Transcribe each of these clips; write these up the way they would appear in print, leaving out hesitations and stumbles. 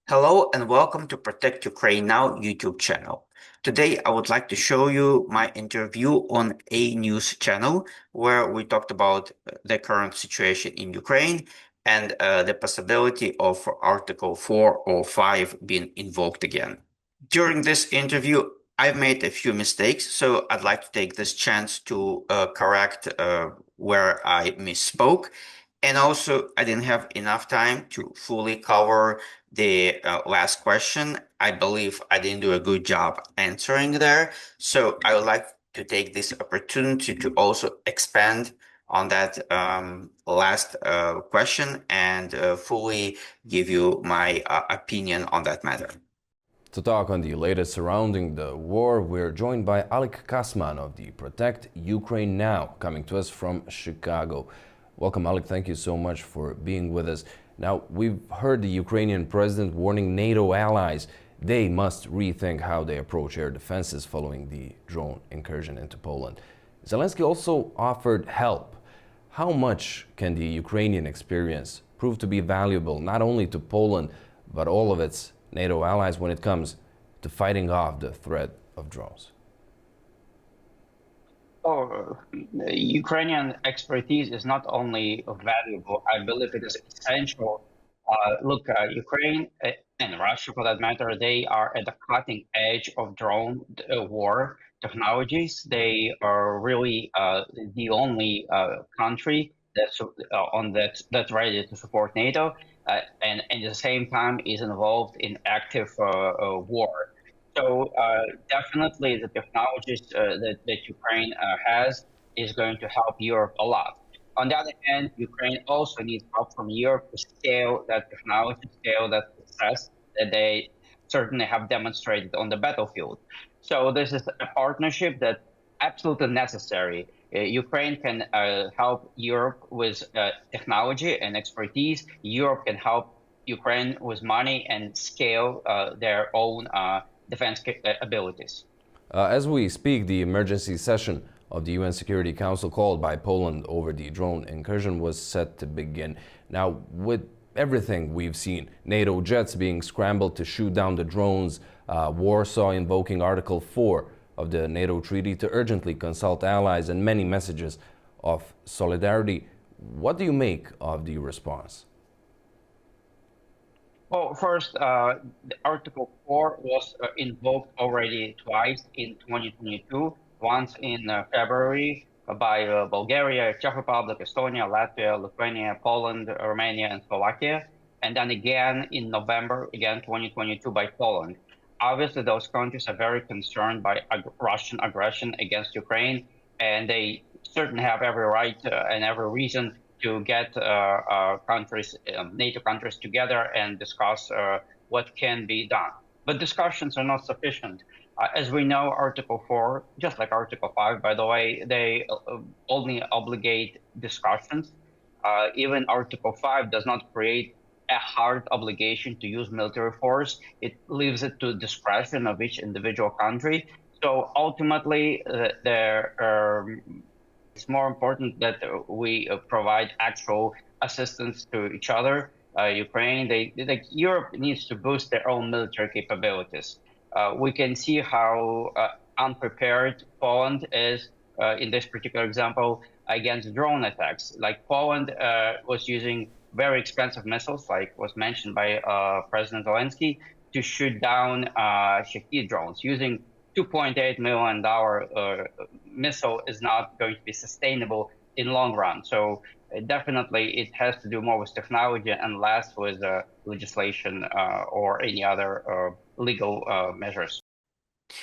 Hello and welcome to Protect Ukraine Now YouTube channel. Today I would like to show you my interview on AnewZ channel where we talked about the current situation in Ukraine and the possibility of Article 4 or 5 being invoked again. During this interview, I've made a few mistakes, so I'd like to take this chance to correct where I misspoke. And also, I didn't have enough time to fully cover the last question. I believe I didn't do a good job answering there. So I would like to take this opportunity to also expand on that last question and fully give you my opinion on that matter. To talk on the latest surrounding the war, we're joined by Alek Kasman of the Protect Ukraine Now, coming to us from Chicago. Welcome, Alek. Thank you so much for being with us. Now, we've heard the Ukrainian president warning NATO allies they must rethink how they approach air defenses following the drone incursion into Poland. Zelensky also offered help. How much can the Ukrainian experience prove to be valuable not only to Poland, but all of its NATO allies when it comes to fighting off the threat of drones? Ukrainian expertise is not only valuable, I believe it is essential. Ukraine and Russia, for that matter, they are at the cutting edge of drone war technologies. They are really the only country that's that's ready to support NATO, and at the same time is involved in active war. So definitely the technologies that Ukraine has is going to help Europe a lot. On the other hand, Ukraine also needs help from Europe to scale that technology, scale that success that they certainly have demonstrated on the battlefield. So this is a partnership that's absolutely necessary. Ukraine can help Europe with technology and expertise. Europe can help Ukraine with money and scale their own defense abilities. As we speak, the emergency session of the UN Security Council called by Poland over the drone incursion was set to begin. Now, with everything we've seen, NATO jets being scrambled to shoot down the drones, Warsaw invoking Article 4 of the NATO treaty to urgently consult allies, and many messages of solidarity, what do you make of the response? Well, first, Article 4 was invoked already twice in 2022, once in February by Bulgaria, Czech Republic, Estonia, Latvia, Lithuania, Poland, Romania, and Slovakia, and then again in November, again 2022 by Poland. Obviously, those countries are very concerned by Russian aggression against Ukraine, and they certainly have every right and every reason to get countries, NATO countries together and discuss what can be done. But discussions are not sufficient. As we know, Article 4, just like Article 5, by the way, they only obligate discussions. Even Article 5 does not create a hard obligation to use military force. It leaves it to discretion of each individual country. So ultimately, it's more important that we provide actual assistance to each other. Ukraine, Europe needs to boost their own military capabilities. We can see how unprepared Poland is in this particular example against drone attacks. Like Poland was using very expensive missiles, like was mentioned by President Zelensky, to shoot down Shahid drones. Using $2.8 million missile is not going to be sustainable in long run. So definitely it has to do more with technology and less with legislation or any other legal measures.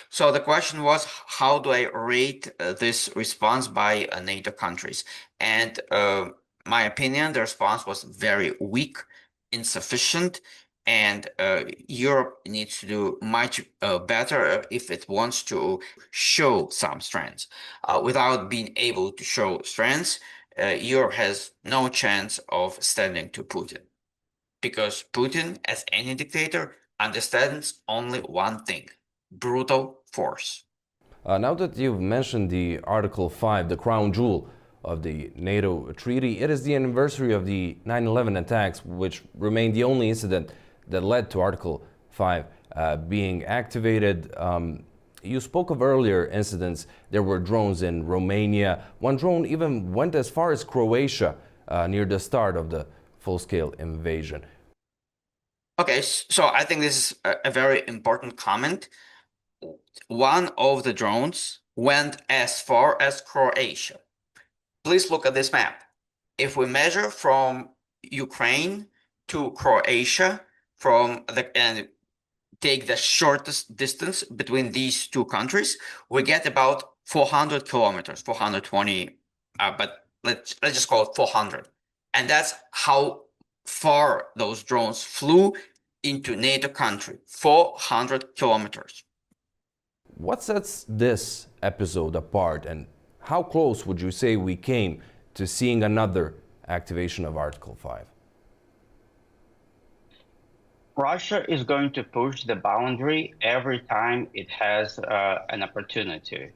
So the question was, how do I rate this response by NATO countries? And my opinion, the response was very weak, insufficient, and Europe needs to do much better if it wants to show some strengths. Without being able to show strengths, Europe has no chance of standing to Putin. Because Putin, as any dictator, understands only one thing: brutal force. Now that you've mentioned the Article 5, the crown jewel of the NATO treaty, it is the anniversary of the 9/11 attacks, which remain the only incident that led to Article 5 being activated. You spoke of earlier incidents. There were drones in Romania. One drone even went as far as Croatia near the start of the full-scale invasion. Okay, so I think this is a very important comment. One of the drones went as far as Croatia. Please look at this map. If we measure from Ukraine to Croatia and take the shortest distance between these two countries, we get about 400 kilometers, 420, but let's just call it 400. And that's how far those drones flew into NATO country, 400 kilometers. What sets this episode apart, and how close would you say we came to seeing another activation of Article 5? Russia is going to push the boundary every time it has an opportunity.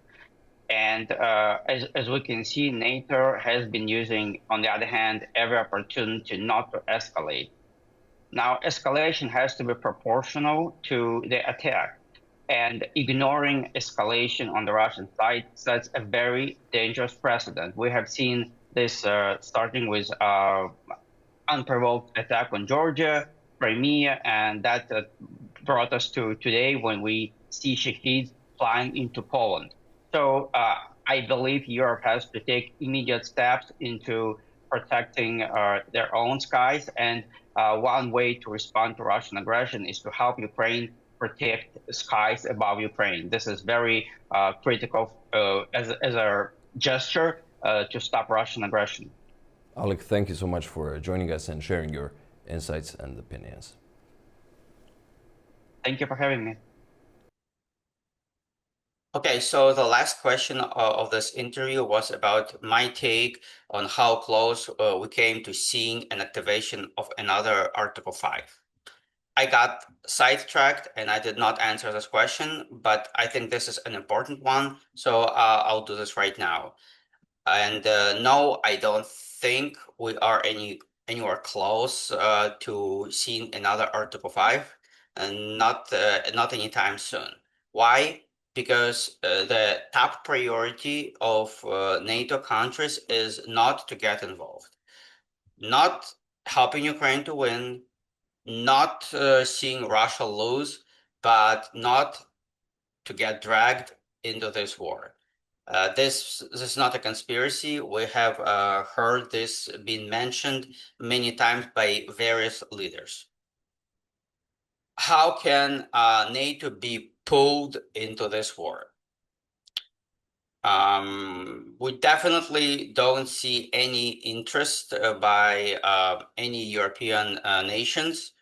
And as we can see, NATO has been using, on the other hand, every opportunity not to escalate. Now, escalation has to be proportional to the attack. And ignoring escalation on the Russian side sets a very dangerous precedent. We have seen this starting with unprovoked attack on Georgia, Crimea, and that brought us to today when we see shaheeds flying into Poland. So I believe Europe has to take immediate steps into protecting their own skies. And one way to respond to Russian aggression is to help Ukraine protect skies above Ukraine. This is very critical as a gesture to stop Russian aggression. Alec, thank you so much for joining us and sharing your insights and opinions. Thank you for having me. Okay, so the last question of this interview was about my take on how close we came to seeing an activation of another Article 5. I got sidetracked and I did not answer this question, but I think this is an important one, so I'll do this right now. And no, I don't think we are anywhere close to seeing another Article 5, and not anytime soon. Why? Because the top priority of NATO countries is not to get involved, not helping Ukraine to win, not seeing Russia lose, but not to get dragged into this war. This is not a conspiracy. We have heard this being mentioned many times by various leaders. How can NATO be pulled into this war? We definitely don't see any interest by any European nations,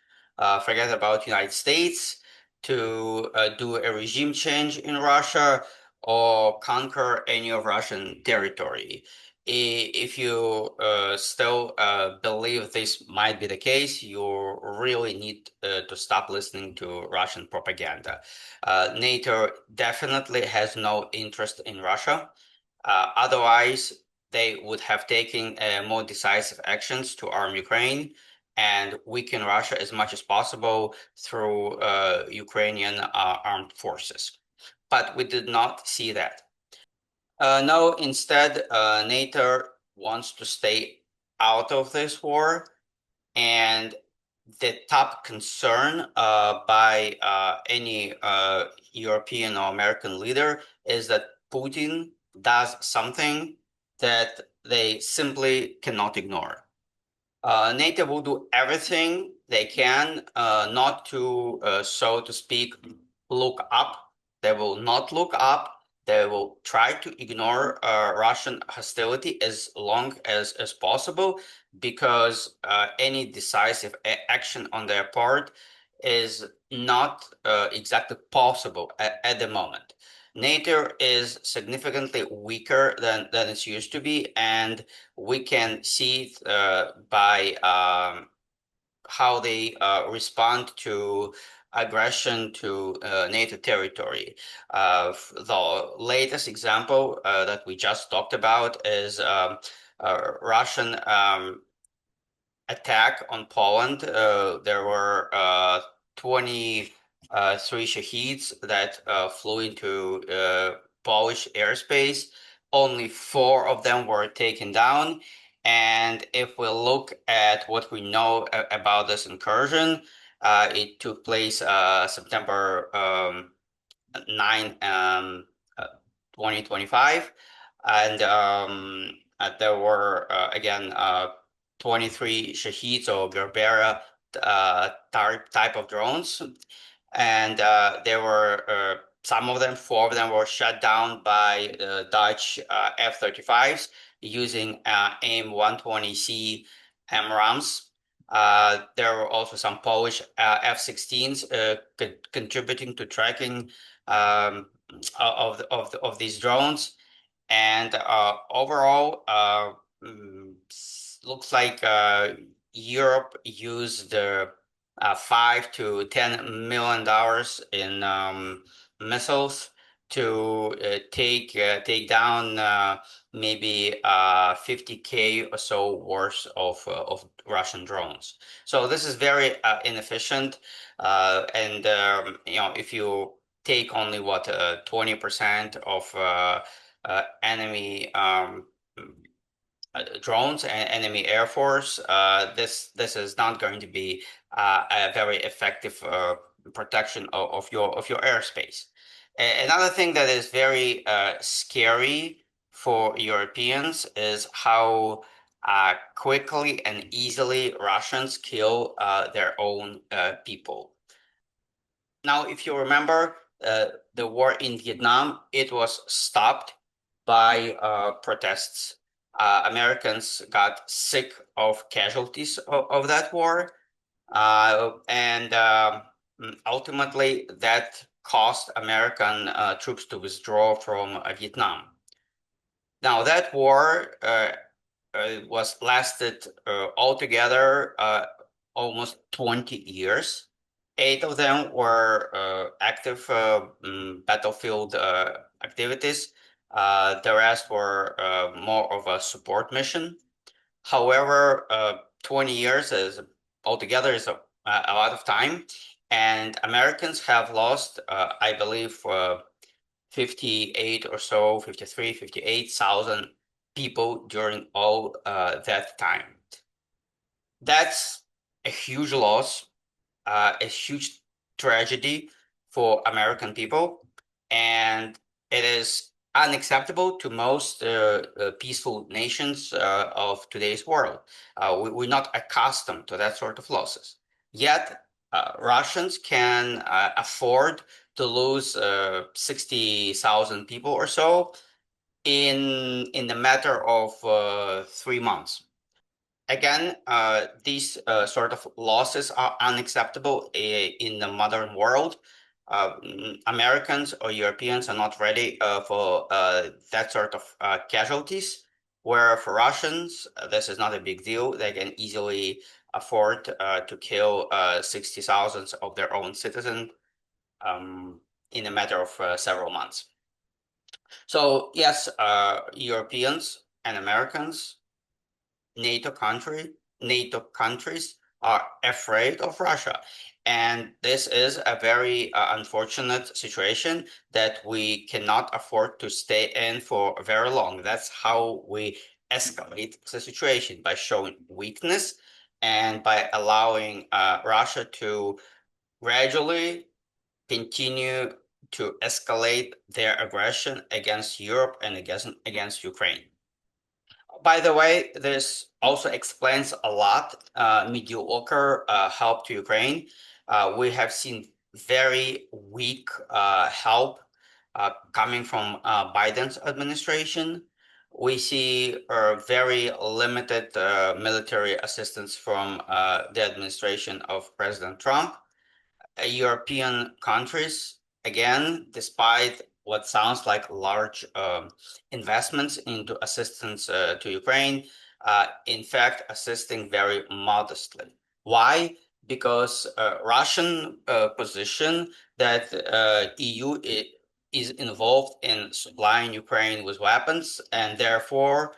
forget about United States, to do a regime change in Russia or conquer any of Russian territory. If you still believe this might be the case, you really need to stop listening to Russian propaganda. NATO definitely has no interest in Russia. Otherwise, they would have taken more decisive actions to arm Ukraine and weaken Russia as much as possible through Ukrainian armed forces. But we did not see that. No, instead, NATO wants to stay out of this war, and the top concern by any European or American leader is that Putin does something that they simply cannot ignore. NATO will do everything they can not to, so to speak, look up. They will not look up. They will try to ignore Russian hostility as long as possible, because any decisive action on their part is not exactly possible at the moment. NATO is significantly weaker than it used to be, and we can see it by how they respond to aggression to NATO territory. The latest example that we just talked about is Russian attack on Poland, there were 23 Shaheeds that flew into Polish airspace. Only 4 of them were taken down. And if we look at what we know about this incursion, it took place September 9, uh, 2025. And there were, again, 23 Shaheeds or Berbera type of drones. And there were some of them, 4 of them were shot down by Dutch F-35s using AIM-120C MRAMs. There were also some Polish F-16s contributing to tracking of these drones. And overall, looks like Europe used $5 to $10 million in missiles to take down maybe 50K or so worth of Russian drones. So this is very inefficient, and if you take only what 20% of enemy drones and enemy air force, this is not going to be a very effective protection of your airspace. Another thing that is very scary for Europeans is how quickly and easily Russians kill their own people. Now, if you remember, the war in Vietnam, it was stopped by protests. Americans got sick of casualties of that war, and ultimately that caused American troops to withdraw from Vietnam. Now, that war was lasted altogether almost 20 years. 8 of them were active battlefield activities. The rest were more of a support mission. However, 20 years is altogether is a lot of time, and Americans have lost, I believe, 58 or so, 53, 58,000 people during all that time. That's a huge loss, a huge tragedy for American people, and it is unacceptable to most peaceful nations of today's world. We're not accustomed to that sort of losses. Yet, Russians can afford to lose 60,000 people or so in the matter of 3 months. Again, these sort of losses are unacceptable in the modern world. Americans or Europeans are not ready for that sort of casualties, where for Russians, this is not a big deal. They can easily afford to kill 60,000 of their own citizens in a matter of several months. So yes, Europeans and Americans, NATO countries are afraid of Russia. And this is a very unfortunate situation that we cannot afford to stay in for very long. That's how we escalate the situation, by showing weakness and by allowing Russia to gradually continue to escalate their aggression against Europe and against Ukraine. By the way, this also explains a lot mediocre help to Ukraine. We have seen very weak help coming from Biden's administration. We see very limited military assistance from the administration of President Trump. European countries, again, despite what sounds like large investments into assistance to Ukraine, in fact, assisting very modestly. Why? Because Russian position that EU is involved in supplying Ukraine with weapons, and therefore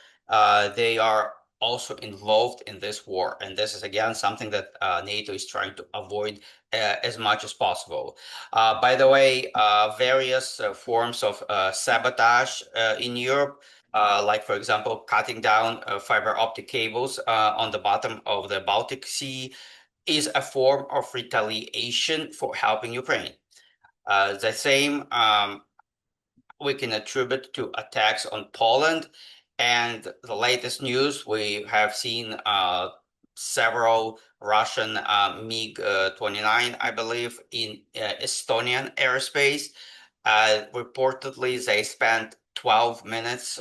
they are also involved in this war. And this is, again, something that NATO is trying to avoid as much as possible. By the way, various forms of sabotage in Europe, like, for example, cutting down fiber optic cables on the bottom of the Baltic Sea, is a form of retaliation for helping Ukraine. The same we can attribute to attacks on Poland. And the latest news, we have seen several Russian MiG-29, I believe, in Estonian airspace. Reportedly, they spent 12 minutes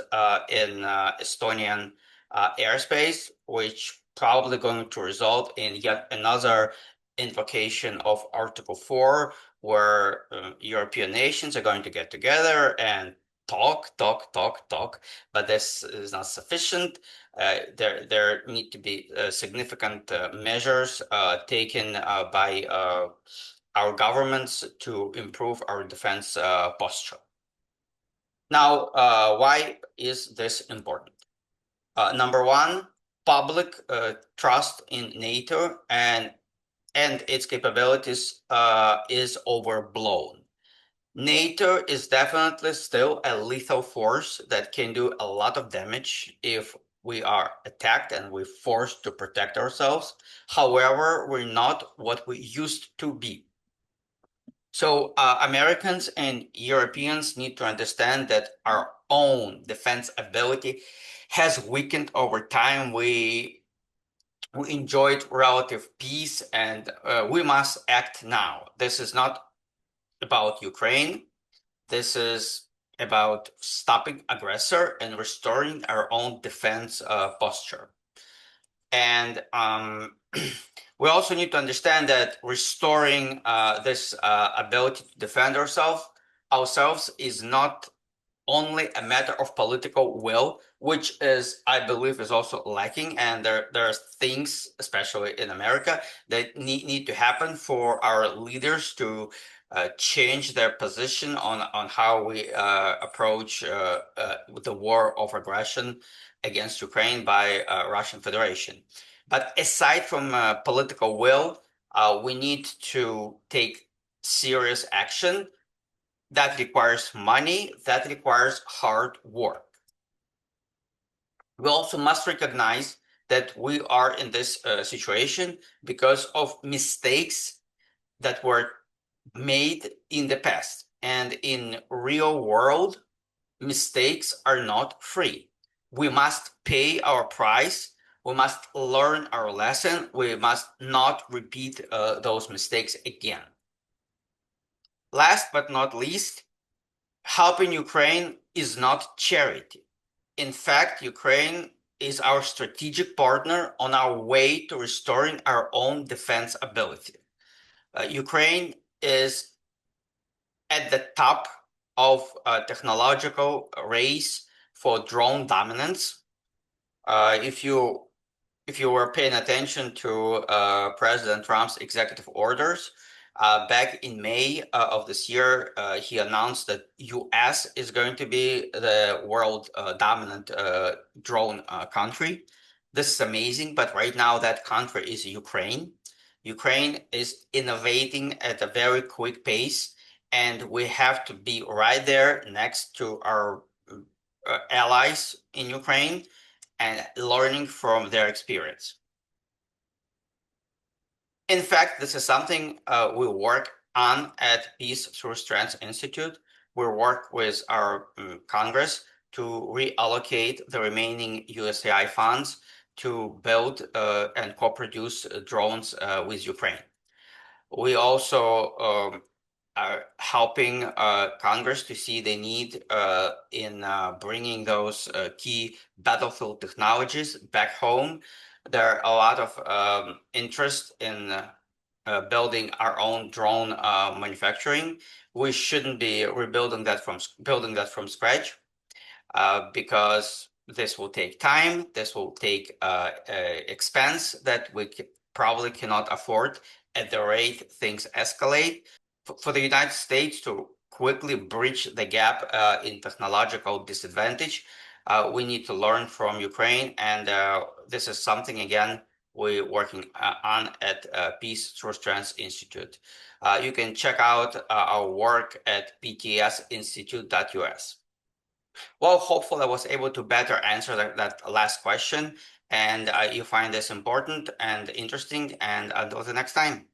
in Estonian airspace, which probably going to result in yet another invocation of Article 4, where European nations are going to get together and talk, but this is not sufficient. There need to be significant measures taken by our governments to improve our defense posture. Now, why is this important? Number one, public trust in NATO and its capabilities is overblown. NATO is definitely still a lethal force that can do a lot of damage if we are attacked and we're forced to protect ourselves. However, we're not what we used to be. So Americans and Europeans need to understand that our own defense ability has weakened over time. We enjoyed relative peace, and we must act now. This is not about Ukraine. This is about stopping aggressor and restoring our own defense posture. And we also need to understand that restoring this ability to defend ourselves is not only a matter of political will, which is, I believe, is also lacking. And there are things, especially in America, that need to happen for our leaders to change their position on how we approach the war of aggression against Ukraine by Russian Federation. But aside from political will, we need to take serious action. That requires money, that requires hard work. We also must recognize that we are in this situation because of mistakes that were made in the past. And in real world, mistakes are not free. We must pay our price. We must learn our lesson. We must not repeat those mistakes again. Last but not least, helping Ukraine is not charity. In fact, Ukraine is our strategic partner on our way to restoring our own defense ability. Ukraine is at the top of a technological race for drone dominance. If you were paying attention to President Trump's executive orders, back in May of this year, he announced that US is going to be the world dominant drone country. This is amazing, but right now that country is Ukraine. Ukraine is innovating at a very quick pace, and we have to be right there next to our allies in Ukraine and learning from their experience. In fact, this is something we work on at Peace Through Strength Institute. We work with our Congress to reallocate the remaining USAI funds to build and co-produce drones with Ukraine. We also are helping Congress to see the need in bringing those key battlefield technologies back home. There are a lot of interest in building our own drone manufacturing. We shouldn't be building that from scratch because this will take time. This will take expense that we probably cannot afford at the rate things escalate. For the United States to quickly bridge the gap in technological disadvantage, We need to learn from Ukraine, and this is something, again, we're working on at Peace Through Strength Institute. You can check out our work at ptsinstitute.us. Well, hopefully I was able to better answer that last question, and you find this important and interesting, and until the next time.